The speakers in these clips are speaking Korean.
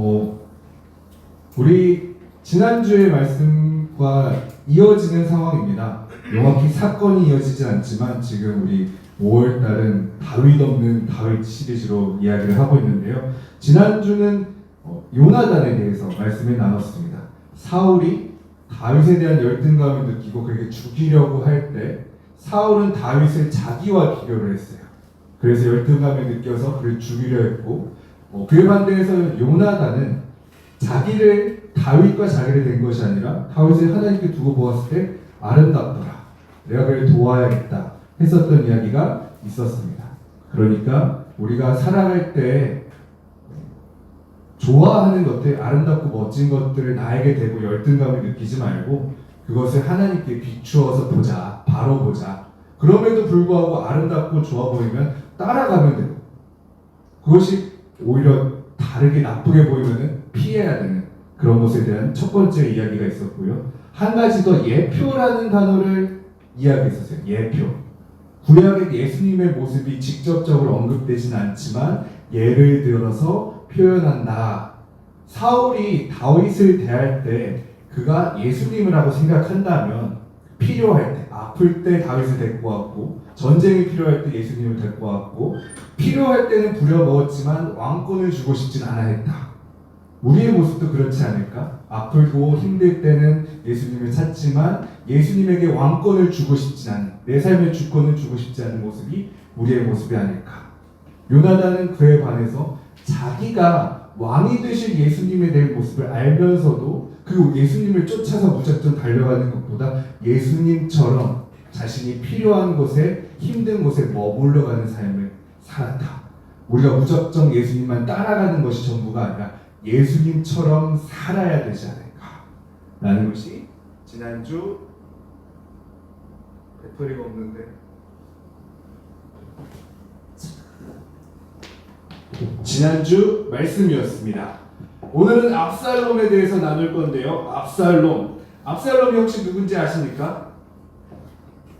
어, 우리 지난주의 말씀과 이어지는 상황입니다. 명확히 사건이 이어지지 않지만 지금 우리 5월달은 다윗 없는 다윗 시리즈로 이야기를 하고 있는데요. 지난주는 요나단에 대해서 말씀을 나눴습니다. 사울이 다윗에 대한 열등감을 느끼고 그에게 죽이려고 할 때 사울은 다윗을 자기와 비교를 했어요. 그래서 열등감을 느껴서 그를 죽이려 했고, 그에 반대해서 요나단은 자기를 다윗과 자기를 된 것이 아니라 다윗을 하나님께 두고 보았을 때 아름답더라, 내가 그를 도와야겠다 했었던 이야기가 있었습니다. 그러니까 우리가 살아갈 때 좋아하는 것들, 아름답고 멋진 것들을 나에게 대고 열등감을 느끼지 말고 그것을 하나님께 비추어서 보자, 바로 보자. 그럼에도 불구하고 아름답고 좋아 보이면 따라가면 되고, 그것이 오히려 다르게 나쁘게 보이면 피해야 되는 그런 것에 대한 첫 번째 이야기가 있었고요. 한 가지 더, 예표라는 단어를 이야기했었어요. 예표. 구약의 예수님의 모습이 직접적으로 언급되진 않지만 예를 들어서 표현한다. 사울이 다윗을 대할 때 그가 예수님을 하고 생각한다면 필요할 때, 아플 때 다윗을 데리고 왔고, 전쟁이 필요할 때 예수님을 데리고 왔고, 필요할 때는 부려먹었지만 왕권을 주고 싶진 않아 했다. 우리의 모습도 그렇지 않을까? 아프고 힘들 때는 예수님을 찾지만 예수님에게 왕권을 주고 싶지 않은, 내 삶의 주권을 주고 싶지 않은 모습이 우리의 모습이 아닐까? 요나단은 그에 반해서 자기가 왕이 되실 예수님에 대한 모습을 알면서도 그 예수님을 쫓아서 무작정 달려가는 것보다 예수님처럼 자신이 필요한 곳에, 힘든 곳에 머물러가는 삶을 살았다. 우리가 무작정 예수님만 따라가는 것이 전부가 아니라 예수님처럼 살아야 되지 않을까 라는 것이 지난주, 배터리가 없는데 지난주 말씀이었습니다. 오늘은 압살롬에 대해서 나눌 건데요. 압살롬이 혹시 누군지 아십니까?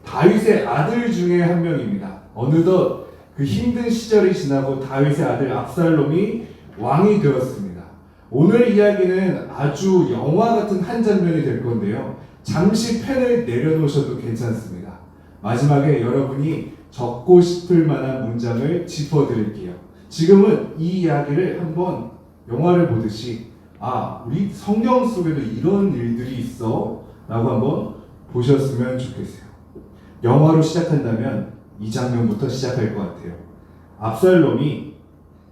다윗의 아들 중에 한 명입니다. 어느덧 그 힘든 시절이 지나고 다윗의 아들 압살롬이 왕이 되었습니다. 오늘 이야기는 아주 영화 같은 한 장면이 될 건데요. 잠시 펜을 내려놓으셔도 괜찮습니다. 마지막에 여러분이 적고 싶을 만한 문장을 짚어드릴게요. 지금은 이 이야기를 한번 영화를 보듯이, 우리 성경 속에도 이런 일들이 있어 라고 한번 보셨으면 좋겠어요. 영화로 시작한다면 이 장면부터 시작할 것 같아요. 압살롬이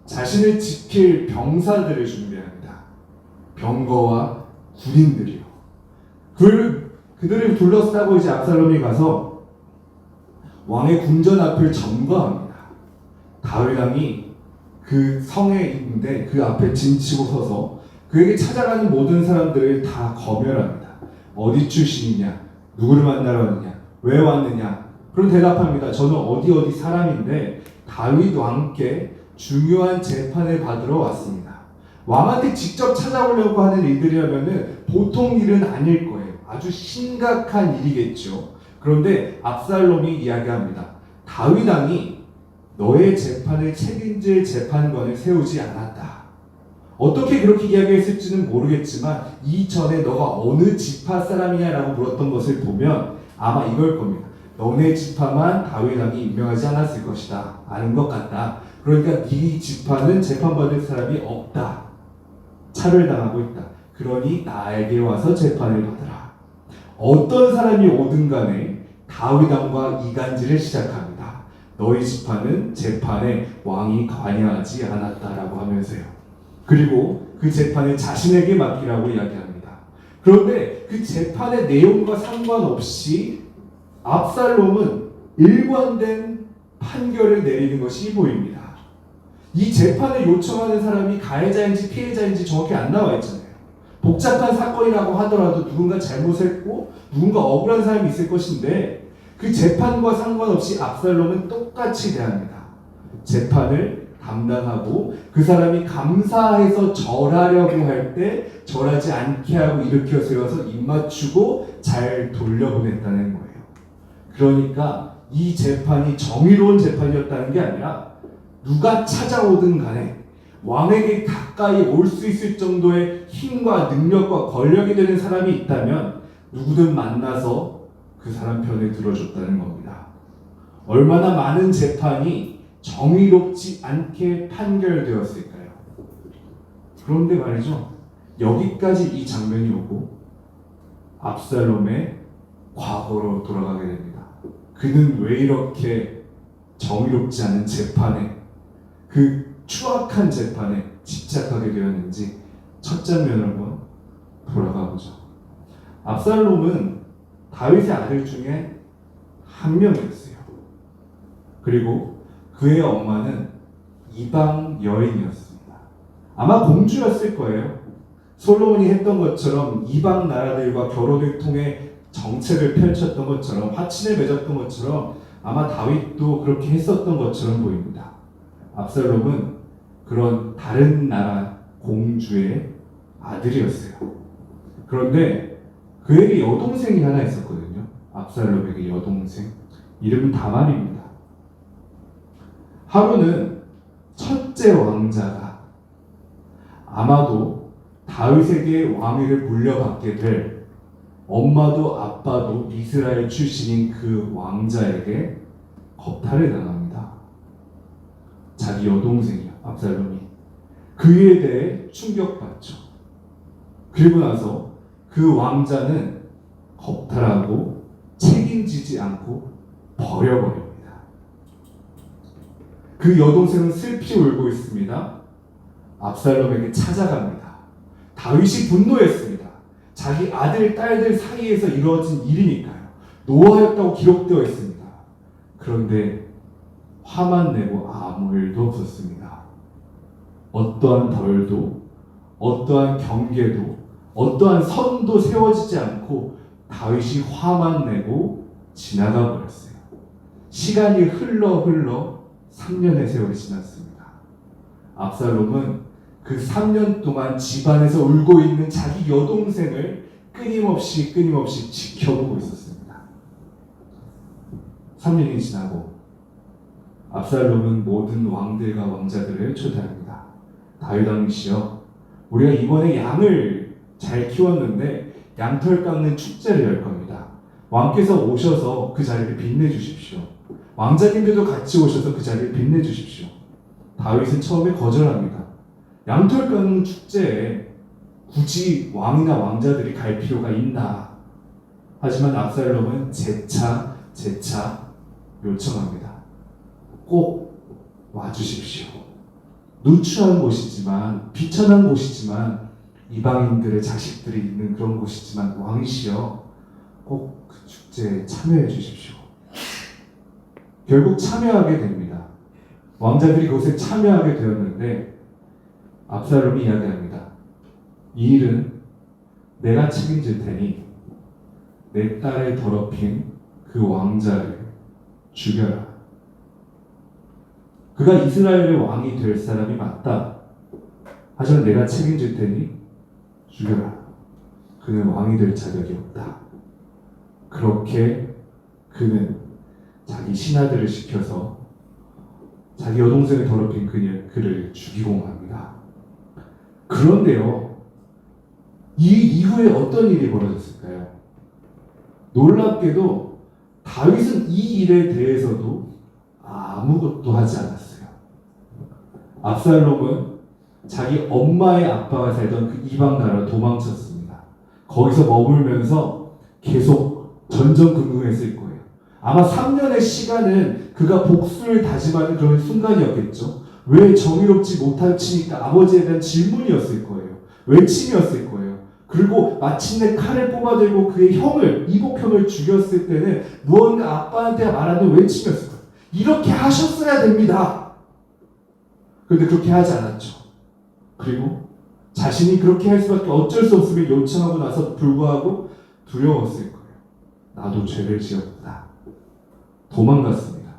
자신을 지킬 병사들을 준비합니다. 병거와 군인들이요. 그들을 둘러싸고 이제 압살롬이 가서 왕의 궁전 앞을 점거합니다. 다윗 왕이 그 성에 있는데 그 앞에 진치고 서서 그에게 찾아가는 모든 사람들을 다 검열합니다. 어디 출신이냐? 누구를 만나러 왔느냐? 왜 왔느냐? 그럼 대답합니다. 저는 어디 사람인데 다윗 왕께 중요한 재판을 받으러 왔습니다. 왕한테 직접 찾아오려고 하는 일들이라면 보통 일은 아닐 거예요. 아주 심각한 일이겠죠. 그런데 압살롬이 이야기합니다. 다윗 왕이 너의 재판을 책임질 재판관을 세우지 않았다. 어떻게 그렇게 이야기했을지는 모르겠지만 이전에 너가 어느 지파 사람이냐라고 물었던 것을 보면 아마 이걸 겁니다. 너네 지파만 다윗 왕이 임명하지 않았을 것이다. 아는 것 같다. 그러니까 네 지파는 재판받을 사람이 없다. 차별당하고 있다. 그러니 나에게 와서 재판을 받으라. 어떤 사람이 오든 간에 다윗 왕과 이간질을 시작합니다. 너희 지파는 재판에 왕이 관여하지 않았다라고 하면서요. 그리고 그 재판을 자신에게 맡기라고 이야기합니다. 그런데 그 재판의 내용과 상관없이 압살롬은 일관된 판결을 내리는 것이 보입니다. 이 재판을 요청하는 사람이 가해자인지 피해자인지 정확히 안 나와 있잖아요. 복잡한 사건이라고 하더라도 누군가 잘못했고 누군가 억울한 사람이 있을 것인데 그 재판과 상관없이 압살롬은 똑같이 대합니다. 재판을 담당하고 그 사람이 감사해서 절하려고 할 때 절하지 않게 하고 일으켜 세워서 입 맞추고 잘 돌려보냈다는 거예요. 그러니까 이 재판이 정의로운 재판이었다는 게 아니라 누가 찾아오든 간에 왕에게 가까이 올 수 있을 정도의 힘과 능력과 권력이 되는 사람이 있다면 누구든 만나서 그 사람 편에 들어줬다는 겁니다. 얼마나 많은 재판이 정의롭지 않게 판결되었을까요? 그런데 말이죠. 여기까지 이 장면이 오고 압살롬의 과거로 돌아가게 됩니다. 그는 왜 이렇게 정의롭지 않은 재판에, 그 추악한 재판에 집착하게 되었는지 첫 장면을 한번 돌아가 보죠. 압살롬은 다윗의 아들 중에 한 명이었어요. 그리고 그의 엄마는 이방 여인이었습니다. 아마 공주였을 거예요. 솔로몬이 했던 것처럼 이방 나라들과 결혼을 통해 정책을 펼쳤던 것처럼, 화친을 맺었던 것처럼 아마 다윗도 그렇게 했었던 것처럼 보입니다. 압살롬은 그런 다른 나라 공주의 아들이었어요. 그런데 그에게 여동생이 하나 있었거든요. 압살롬에게 여동생. 이름은 다말입니다. 하루는 첫째 왕자가 아마도 다윗에게 왕위를 물려받게 될 엄마도 아빠도 이스라엘 출신인 그 왕자에게 겁탈을 당합니다. 자기 여동생이야, 압살롬이. 그에 대해 충격받죠. 그리고 나서 그 왕자는 겁탈하고 책임지지 않고 버려버립니다. 그 여동생은 슬피 울고 있습니다. 압살롬에게 찾아갑니다. 다윗이 분노했습니다. 자기 아들, 딸들 사이에서 이루어진 일이니까요. 노하였다고 기록되어 있습니다. 그런데 화만 내고 아무 일도 없었습니다. 어떠한 벌도, 어떠한 경계도, 어떠한 선도 세워지지 않고 다윗이 화만 내고 지나가 버렸어요. 시간이 흘러 3년의 세월이 지났습니다. 압살롬은 그 3년 동안 집안에서 울고 있는 자기 여동생을 끊임없이 지켜보고 있었습니다. 3년이 지나고 압살롬은 모든 왕들과 왕자들을 초대합니다. 다윗 왕이시여, 우리가 이번에 양을 잘 키웠는데 양털 깎는 축제를 열 겁니다. 왕께서 오셔서 그 자리를 빛내주십시오. 왕자님들도 같이 오셔서 그 자리를 빛내주십시오. 다윗은 처음에 거절합니다. 양털 깎는 축제에 굳이 왕이나 왕자들이 갈 필요가 있나? 하지만 압살롬은 재차 요청합니다. 꼭 와주십시오. 누추한 곳이지만, 비천한 곳이지만, 이방인들의 자식들이 있는 그런 곳이지만 왕이시여, 꼭 그 축제에 참여해 주십시오. 결국 참여하게 됩니다. 왕자들이 그곳에 참여하게 되었는데 압살롬이 이야기합니다. 이 일은 내가 책임질 테니 내 딸을 더럽힌 그 왕자를 죽여라. 그가 이스라엘의 왕이 될 사람이 맞다. 하지만 내가 책임질 테니 죽여라. 그는 왕이 될 자격이 없다. 그렇게 그는 자기 신하들을 시켜서 자기 여동생을 더럽힌 그를 죽이고 합니다. 그런데요, 이 이후에 어떤 일이 벌어졌을까요? 놀랍게도 다윗은 이 일에 대해서도 아무것도 하지 않았어요. 압살롬은 자기 엄마의 아빠가 살던 그 이방 나라로 도망쳤습니다. 거기서 머물면서 계속 전전긍긍했을 거예요. 아마 3년의 시간은 그가 복수를 다짐하는 그런 순간이었겠죠. 왜 정의롭지 못할지니까 아버지에 대한 질문이었을 거예요. 외침이었을 거예요. 그리고 마침내 칼을 뽑아들고 그의 형을, 이복형을 죽였을 때는 무언가 아빠한테 말하는 외침이었을 거예요. 이렇게 하셨어야 됩니다. 그런데 그렇게 하지 않았죠. 그리고 자신이 그렇게 할 수밖에 어쩔 수 없음을 요청하고 나서 불구하고 두려웠을 거예요. 나도 죄를 지었다. 도망갔습니다.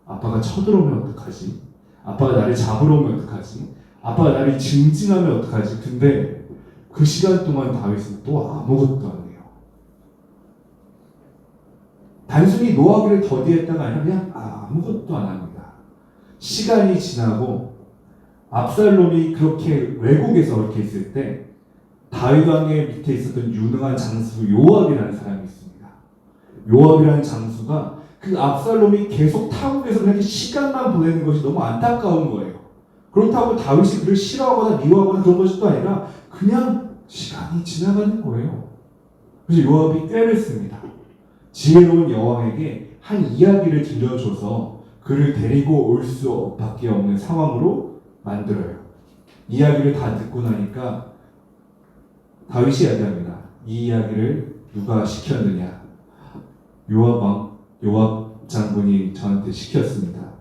아빠가 쳐들어오면 어떡하지? 아빠가 나를 잡으러 오면 어떡하지? 아빠가 나를 징징하면 어떡하지? 근데 그 시간 동안 다윗은 또 아무것도 안 해요. 단순히 노하기를 더디했다가 아니라 그냥 아무것도 안 합니다. 시간이 지나고 압살롬이 그렇게 외국에서 이렇게 있을 때 다윗 왕의 밑에 있었던 유능한 장수 요압이라는 사람이 있습니다. 요압이라는 장수가 그 압살롬이 계속 타국에서 그냥 시간만 보내는 것이 너무 안타까운 거예요. 그렇다고 다윗이 그를 싫어하거나 미워하거나 그런 것도 아니라 그냥 시간이 지나가는 거예요. 그래서 요압이 꾀를 씁니다. 지혜로운 여왕에게 한 이야기를 들려줘서 그를 데리고 올 수밖에 없는 상황으로 만들어요. 이야기를 다 듣고 나니까 다윗이 이야기합니다. 이 이야기를 누가 시켰느냐? 요압 장군이 저한테 시켰습니다.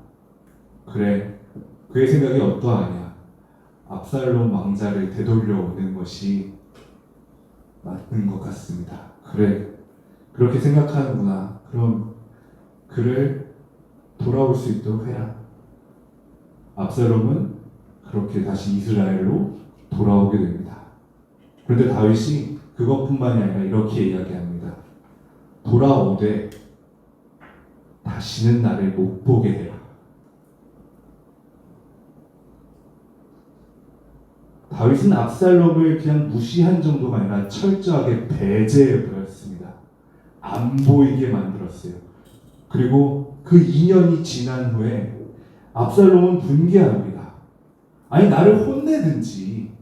그래, 그의 생각이 어떠하냐? 압살롬 왕자를 되돌려오는 것이 맞는 것 같습니다. 그래, 그렇게 생각하는구나. 그럼 그를 돌아올 수 있도록 해라. 압살롬은 그렇게 다시 이스라엘로 돌아오게 됩니다. 그런데 다윗이 그것뿐만이 아니라 이렇게 이야기합니다. 돌아오되 다시는 나를 못 보게 해라. 다윗은 압살롬을 그냥 무시한 정도가 아니라 철저하게 배제해버렸습니다. 안 보이게 만들었어요. 그리고 그 2년이 지난 후에 압살롬은 분개합니다. 아니, 나를 혼내든지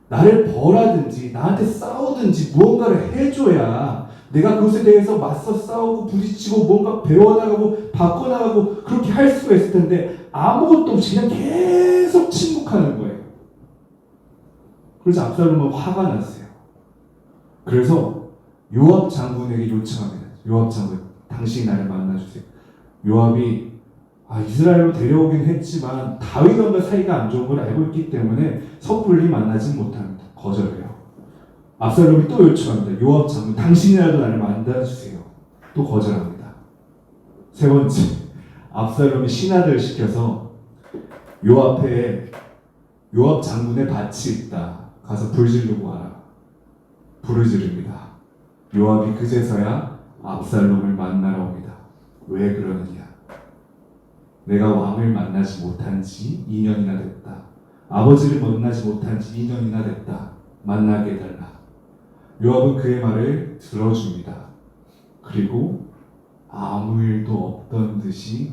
나를 벌하든지 나한테 싸우든지 무언가를 해줘야 내가 그것에 대해서 맞서 싸우고 부딪히고 뭔가 배워나가고 바꿔나가고 그렇게 할 수가 있을 텐데 아무것도 없이 그냥 계속 침묵하는 거예요. 그래서 압살롬은 화가 났어요. 그래서 요압 장군에게 요청합니다. 요압 장군, 당신이 나를 만나주세요. 요압이 이스라엘로 데려오긴 했지만 다윗 왕과 사이가 안 좋은 걸 알고 있기 때문에 섣불리 만나진 못합니다. 거절해요. 압살롬이 또 요청합니다. 요압 장군, 당신이라도 나를 만나주세요. 또 거절합니다. 세 번째, 압살롬이 신하들을 시켜서 요압 장군의 밭이 있다. 가서 불 지르고 와라. 불을 지릅니다. 요압이 그제서야 압살롬을 만나러 옵니다. 왜 그러느냐? 내가 왕을 만나지 못한 지 2년이나 됐다. 아버지를 만나지 못한 지 2년이나 됐다. 만나게 해달라. 요압은 그의 말을 들어줍니다. 그리고 아무 일도 없던 듯이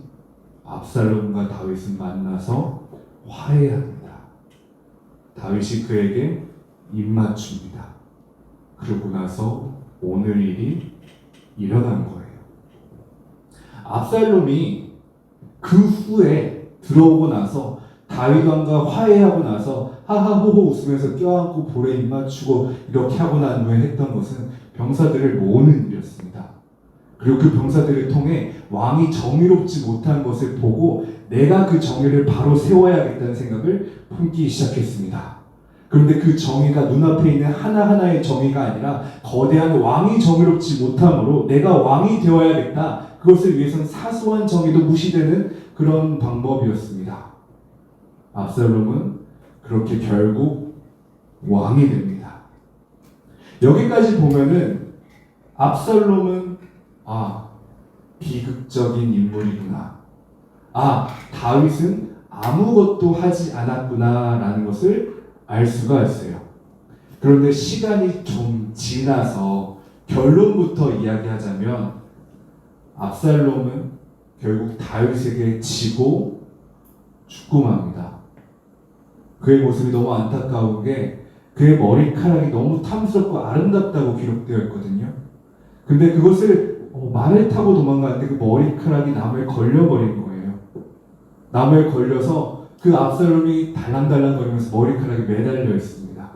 압살롬과 다윗은 만나서 화해합니다. 다윗이 그에게 입맞춥니다. 그러고 나서 오늘 일이 일어난 거예요. 압살롬이 그 후에 들어오고 나서 다윗 왕과 화해하고 나서 하하호호 웃으면서 껴안고 볼에 입맞추고 이렇게 하고 난 후에 했던 것은 병사들을 모으는 일이었습니다. 그리고 그 병사들을 통해 왕이 정의롭지 못한 것을 보고 내가 그 정의를 바로 세워야겠다는 생각을 품기 시작했습니다. 그런데 그 정의가 눈앞에 있는 하나하나의 정의가 아니라 거대한 왕이 정의롭지 못함으로 내가 왕이 되어야겠다. 그것을 위해서는 사소한 정의도 무시되는 그런 방법이었습니다. 압살롬은 그렇게 결국 왕이 됩니다. 여기까지 보면은 압살롬은 비극적인 인물이구나. 다윗은 아무것도 하지 않았구나 라는 것을 알 수가 있어요. 그런데 시간이 좀 지나서 결론부터 이야기하자면 압살롬은 결국 다윗에게 지고 죽고맙니다. 그의 모습이 너무 안타까운 게 그의 머리카락이 너무 탐스럽고 아름답다고 기록되어 있거든요. 근데 그것을 말을 타고 도망가는데 그 머리카락이 나무에 걸려버린 거예요. 나무에 걸려서 그 압살롬이 달랑달랑 거리면서 머리카락이 매달려 있습니다.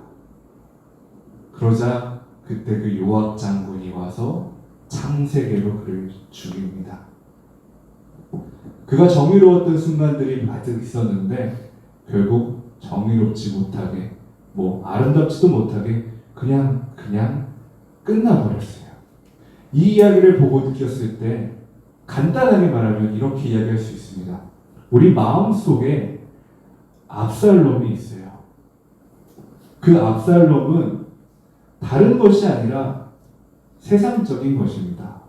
그러자 그때 그 요압 장군이 와서 창세개로 그를 죽입니다. 그가 정의로웠던 순간들이 가득 있었는데 결국 정의롭지 못하게 아름답지도 못하게 그냥 끝나버렸어요. 이 이야기를 보고 느꼈을 때 간단하게 말하면 이렇게 이야기할 수 있습니다. 우리 마음속에 압살롬이 있어요. 그 압살롬은 다른 것이 아니라 세상적인 것입니다.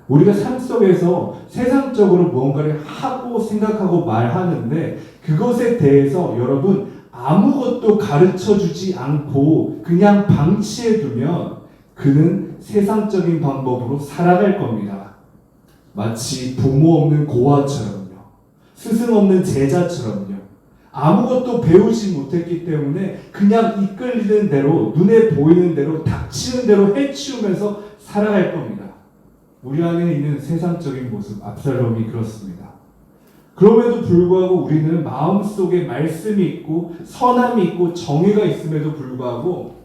우리가 삶 속에서 세상적으로 무언가를 하고 생각하고 말하는데 그것에 대해서 여러분 아무것도 가르쳐 주지 않고 그냥 방치해 두면 그는 세상적인 방법으로 살아갈 겁니다. 마치 부모 없는 고아처럼요. 스승 없는 제자처럼요. 아무것도 배우지 못했기 때문에 그냥 이끌리는 대로 눈에 보이는 대로 닥치는 대로 해치우면서 살아갈 겁니다. 우리 안에 있는 세상적인 모습, 압살롬이 그렇습니다. 그럼에도 불구하고 우리는 마음속에 말씀이 있고 선함이 있고 정의가 있음에도 불구하고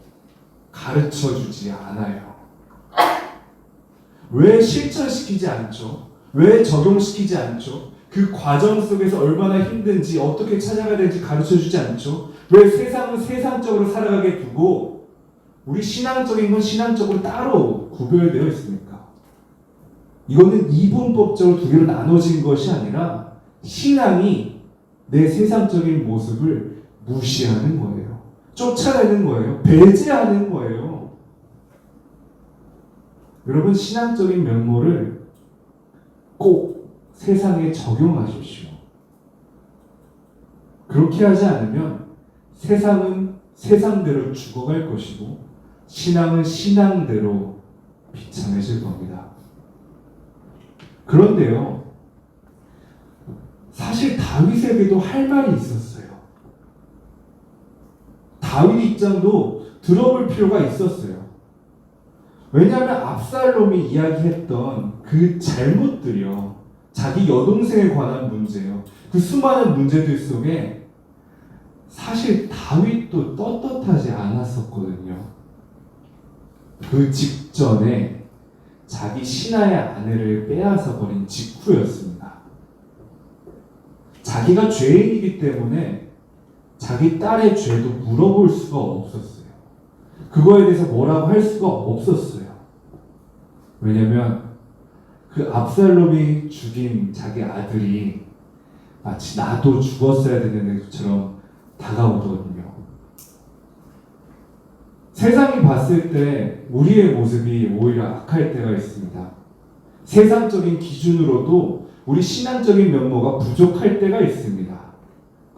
가르쳐주지 않아요. 왜 실천시키지 않죠? 왜 적용시키지 않죠? 그 과정 속에서 얼마나 힘든지 어떻게 찾아가야 될지 가르쳐주지 않죠? 왜 세상은 세상적으로 살아가게 두고 우리 신앙적인 건 신앙적으로 따로 구별되어 있습니까? 이거는 이분법적으로 두 개로 나눠진 것이 아니라 신앙이 내 세상적인 모습을 무시하는 거예요. 쫓아내는 거예요. 배제하는 거예요. 여러분 신앙적인 면모를 꼭 세상에 적용하십시오. 그렇게 하지 않으면 세상은 세상대로 죽어갈 것이고 신앙은 신앙대로 비참해질 겁니다. 그런데요, 사실 다윗에게도 할 말이 있었어요. 다윗 입장도 들어볼 필요가 있었어요. 왜냐하면 압살롬이 이야기했던 그 잘못들이요, 자기 여동생에 관한 문제요, 그 수많은 문제들 속에 사실 다윗도 떳떳하지 않았었거든요. 그 직전에 자기 신하의 아내를 빼앗아 버린 직후였습니다. 자기가 죄인이기 때문에 자기 딸의 죄도 물어볼 수가 없었어요. 그거에 대해서 뭐라고 할 수가 없었어요. 왜냐면 그 압살롬이 죽인 자기 아들이 마치 나도 죽었어야 되는 것처럼 다가오거든요. 세상이 봤을 때 우리의 모습이 오히려 악할 때가 있습니다. 세상적인 기준으로도 우리 신앙적인 면모가 부족할 때가 있습니다.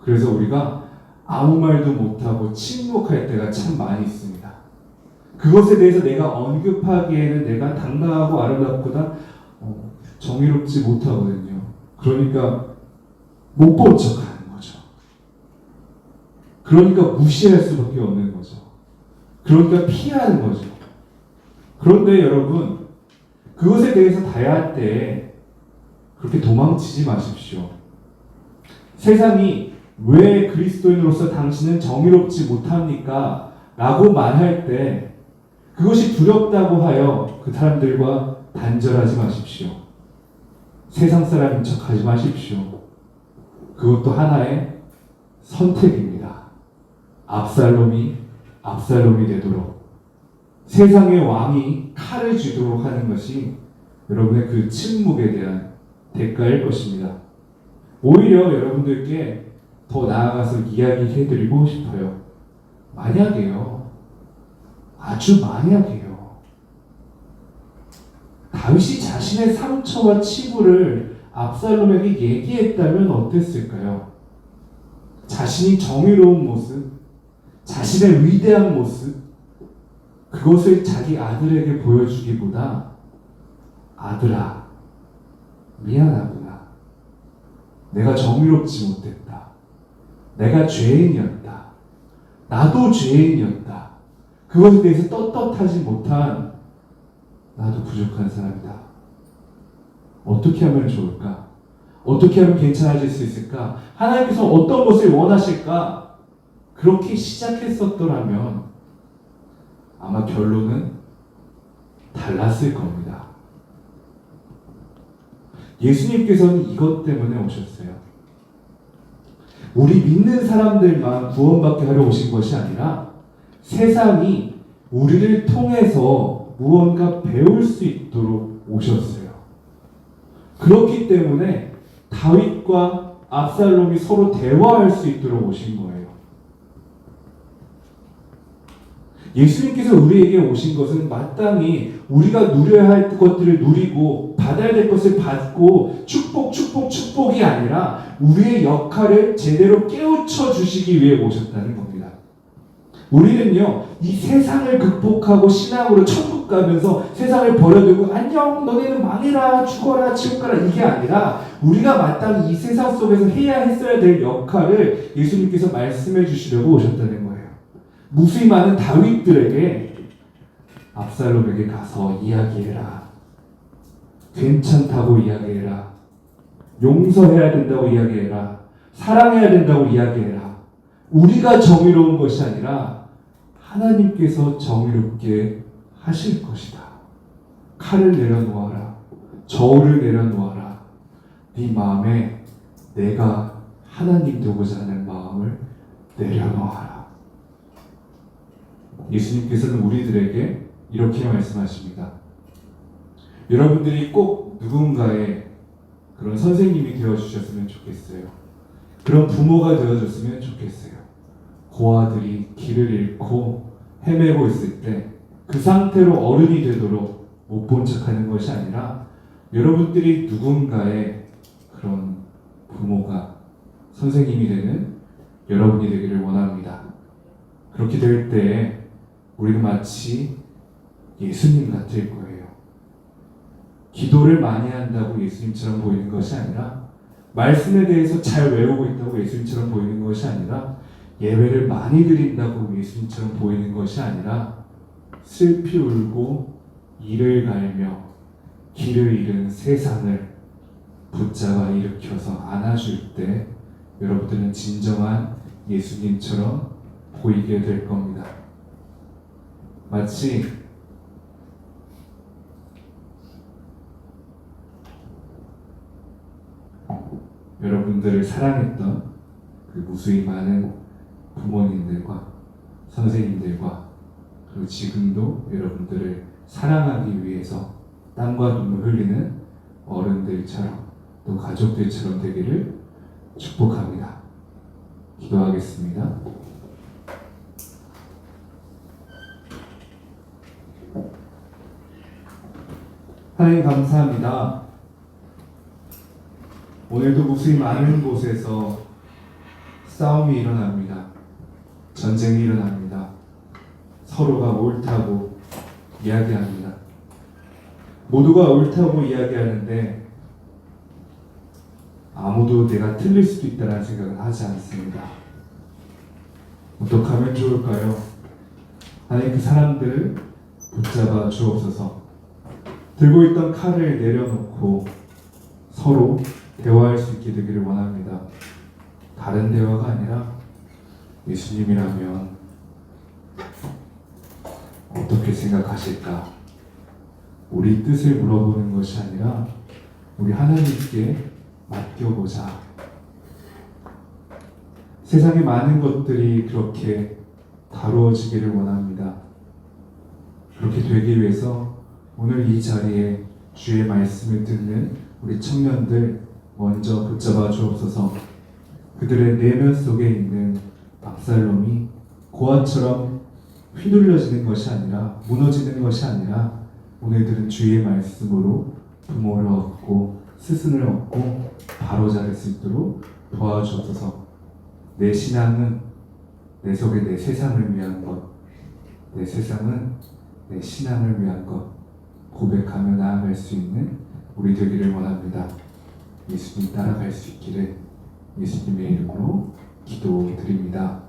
그래서 우리가 아무 말도 못하고 침묵할 때가 참 많이 있습니다. 그것에 대해서 내가 언급하기에는 내가 당당하고 아름답보다 정의롭지 못하거든요. 그러니까 못 본 척하는 거죠. 그러니까 무시할 수밖에 없는 거죠. 그러니까 피하는 거죠. 그런데 여러분, 그것에 대해서 다야할 때 그렇게 도망치지 마십시오. 세상이 왜 그리스도인으로서 당신은 정의롭지 못합니까? 라고 말할 때 그것이 두렵다고 하여 그 사람들과 단절하지 마십시오. 세상 사람인 척 하지 마십시오. 그것도 하나의 선택입니다. 압살롬이 되도록 세상의 왕이 칼을 쥐도록 하는 것이 여러분의 그 침묵에 대한 대가일 것입니다. 오히려 여러분들께 더 나아가서 이야기해드리고 싶어요. 만약에요, 아주 만약에요, 다윗이 자신의 상처와 치부를 압살롬에게 얘기했다면 어땠을까요? 자신이 정의로운 모습, 자신의 위대한 모습, 그것을 자기 아들에게 보여주기보다 아들아, 미안하구나. 내가 정의롭지 못했다. 내가 죄인이었다. 나도 죄인이었다. 그것에 대해서 떳떳하지 못한 나도 부족한 사람이다. 어떻게 하면 좋을까? 어떻게 하면 괜찮아질 수 있을까? 하나님께서 어떤 것을 원하실까? 그렇게 시작했었더라면 아마 결론은 달랐을 겁니다. 예수님께서는 이것 때문에 오셨어요. 우리 믿는 사람들만 구원받게 하려 오신 것이 아니라 세상이 우리를 통해서 무언가 배울 수 있도록 오셨어요. 그렇기 때문에 다윗과 압살롬이 서로 대화할 수 있도록 오신 거예요. 예수님께서 우리에게 오신 것은 마땅히 우리가 누려야 할 것들을 누리고 받아야 될 것을 받고 축복이 아니라 우리의 역할을 제대로 깨우쳐 주시기 위해 오셨다는 겁니다. 우리는요, 이 세상을 극복하고 신앙으로 천국 가면서 세상을 버려두고 안녕, 너네는 망해라, 죽어라, 지옥 가라, 이게 아니라 우리가 마땅히 이 세상 속에서 해야 했어야 될 역할을 예수님께서 말씀해 주시려고 오셨다는 거예요. 무수히 많은 다윗들에게 압살롬에게 가서 이야기해라. 괜찮다고 이야기해라. 용서해야 된다고 이야기해라. 사랑해야 된다고 이야기해라. 우리가 정의로운 것이 아니라 하나님께서 정의롭게 하실 것이다. 칼을 내려놓아라. 저울을 내려놓아라. 네 마음에 내가 하나님 되고자 하는 마음을 내려놓아라. 예수님께서는 우리들에게 이렇게 말씀하십니다. 여러분들이 꼭 누군가의 그런 선생님이 되어주셨으면 좋겠어요. 그런 부모가 되어줬으면 좋겠어요. 고아들이 길을 잃고 헤매고 있을 때 그 상태로 어른이 되도록 못 본 척하는 것이 아니라 여러분들이 누군가의 그런 부모가 선생님이 되는 여러분이 되기를 원합니다. 그렇게 될 때 우리는 마치 예수님 같을 거예요. 기도를 많이 한다고 예수님처럼 보이는 것이 아니라 말씀에 대해서 잘 외우고 있다고 예수님처럼 보이는 것이 아니라 예배를 많이 드린다고 예수님처럼 보이는 것이 아니라 슬피 울고 이를 갈며 길을 잃은 세상을 붙잡아 일으켜서 안아줄 때 여러분들은 진정한 예수님처럼 보이게 될 겁니다. 마치 여러분들을 사랑했던 그 무수히 많은 부모님들과 선생님들과 그리고 지금도 여러분들을 사랑하기 위해서 땀과 눈물 흘리는 어른들처럼 또 가족들처럼 되기를 축복합니다. 기도하겠습니다. 하나님 감사합니다. 오늘도 무수히 많은 곳에서 싸움이 일어납니다. 전쟁이 일어납니다. 서로가 옳다고 이야기합니다. 모두가 옳다고 이야기하는데 아무도 내가 틀릴 수도 있다는 생각은 하지 않습니다. 어떻게 하면 좋을까요? 하나님 그 사람들을 붙잡아 주옵소서. 들고 있던 칼을 내려놓고 서로 대화할 수 있게 되기를 원합니다. 다른 대화가 아니라 예수님이라면 어떻게 생각하실까? 우리 뜻을 물어보는 것이 아니라 우리 하나님께 맡겨보자. 세상의 많은 것들이 그렇게 다루어지기를 원합니다. 그렇게 되기 위해서 오늘 이 자리에 주의 말씀을 듣는 우리 청년들 먼저 붙잡아 주옵소서. 그들의 내면 속에 있는 압살롬이 고아처럼 휘둘려지는 것이 아니라 무너지는 것이 아니라 오늘들은 주의 말씀으로 부모를 얻고 스승을 얻고 바로잡을 수 있도록 도와주옵소서. 내 신앙은 내 속에 내 세상을 위한 것, 내 세상은 내 신앙을 위한 것 고백하며 나아갈 수 있는 우리 되기를 원합니다. 예수님 따라갈 수 있기를 예수님의 이름으로 기도드립니다.